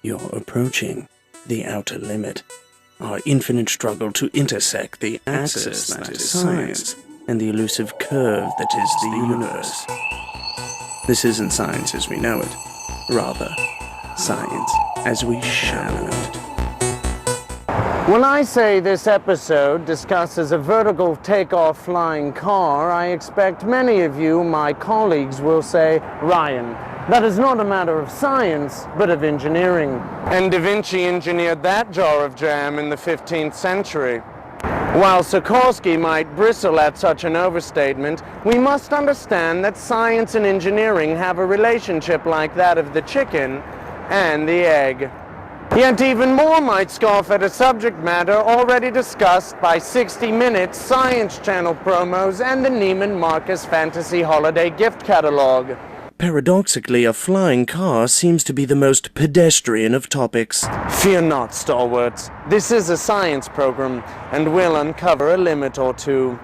You're approaching the outer limit. Our infinite struggle to intersect the axis that is science and the elusive curve that is the universe. This isn't science as we know it. Rather, science as we shall know it. When I say this episode discusses a vertical takeoff flying car, I expect many of you, my colleagues, will say, Ryan, that is not a matter of science, but of engineering. And Da Vinci engineered that jar of jam in the 15th century. While Sikorsky might bristle at such an overstatement, we must understand that science and engineering have a relationship like that of the chicken and the egg. Yet even more might scoff at a subject matter already discussed by 60 Minutes, Science Channel promos, and the Neiman Marcus Fantasy Holiday gift catalog. Paradoxically, a flying car seems to be the most pedestrian of topics. Fear not, stalwarts. This is a science program, and we'll uncover a limit or two.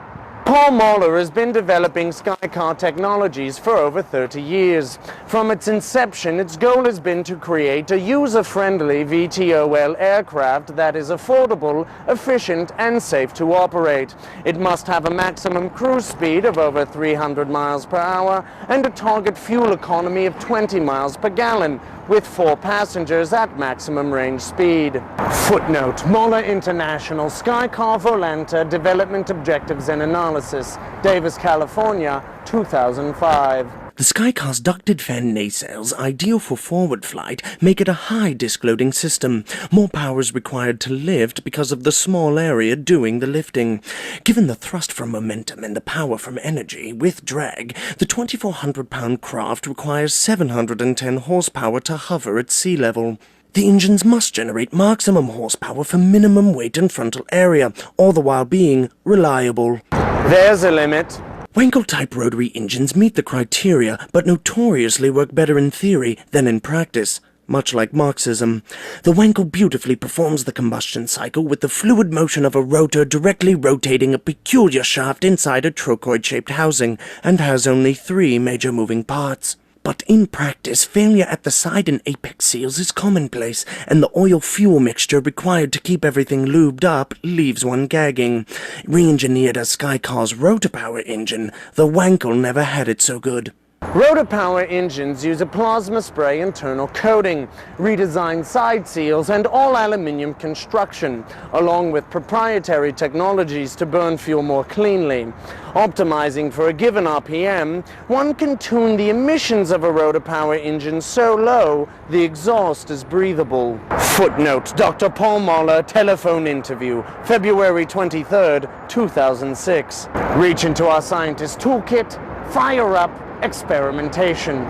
Paul Mahler has been developing SkyCar technologies for over 30 years. From its inception, its goal has been to create a user-friendly VTOL aircraft that is affordable, efficient, and safe to operate. It must have a maximum cruise speed of over 300 miles per hour and a target fuel economy of 20 miles per gallon, with 4 passengers at maximum range speed. Footnote: Mahler International, SkyCar Volanta, Development Objectives and Analysis, Davis, California, 2005. The SkyCar's ducted fan nacelles, ideal for forward flight, make it a high disk-loading system. More power is required to lift because of the small area doing the lifting. Given the thrust from momentum and the power from energy with drag, the 2,400-pound craft requires 710 horsepower to hover at sea level. The engines must generate maximum horsepower for minimum weight and frontal area, all the while being reliable. There's a limit. Wankel-type rotary engines meet the criteria, but notoriously work better in theory than in practice, much like Marxism. The Wankel beautifully performs the combustion cycle with the fluid motion of a rotor directly rotating a peculiar shaft inside a trochoid-shaped housing, and has only 3 major moving parts. But in practice, failure at the side and apex seals is commonplace, and the oil-fuel mixture required to keep everything lubed up leaves one gagging. Re-engineered as SkyCar's rotor power engine, the Wankel never had it so good. Rotor power engines use a plasma spray internal coating, redesigned side seals, and all aluminium construction, along with proprietary technologies to burn fuel more cleanly. Optimizing for a given RPM, one can tune the emissions of a rotor power engine so low the exhaust is breathable. Footnote: Dr. Paul Mahler, telephone interview, February 23rd, 2006. Reach into our scientist toolkit, fire up experimentation.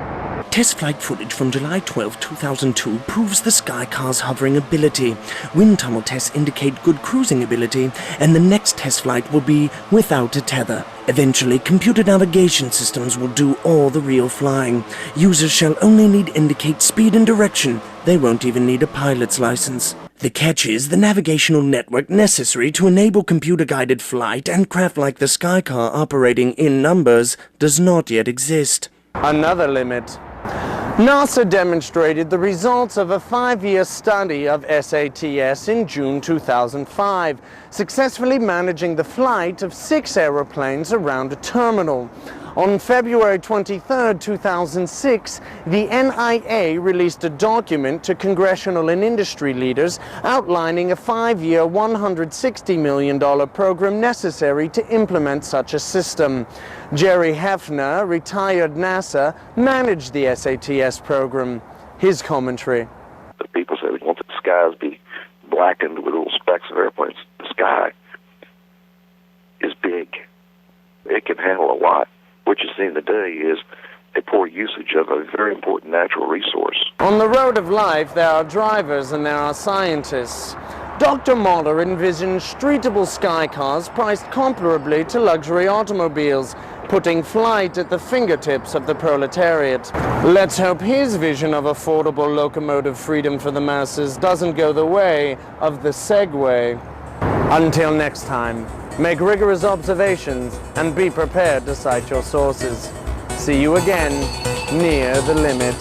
Test flight footage from July 12, 2002 proves the SkyCar's hovering ability. Wind tunnel tests indicate good cruising ability, and the next test flight will be without a tether. Eventually, computer navigation systems will do all the real flying. Users shall only need indicate speed and direction. They won't even need a pilot's license. The catch is the navigational network necessary to enable computer-guided flight and craft like the SkyCar operating in numbers does not yet exist. Another limit. NASA demonstrated the results of a 5-year study of SATS in June 2005, successfully managing the flight of 6 aeroplanes around a terminal. On February 23, 2006, the NIA released a document to congressional and industry leaders outlining a 5-year, $160 million program necessary to implement such a system. Jerry Hefner, retired NASA, managed the SATS program. His commentary. The people say they want the skies be blackened with little specks of airplanes. The sky is big. It can handle a lot. What you see in the day is a poor usage of a very important natural resource. On the road of life, there are drivers and there are scientists. Dr. Mahler envisioned streetable SkyCars priced comparably to luxury automobiles, putting flight at the fingertips of the proletariat. Let's hope his vision of affordable locomotive freedom for the masses doesn't go the way of the Segway. Until next time, make rigorous observations and be prepared to cite your sources. See you again near the limit.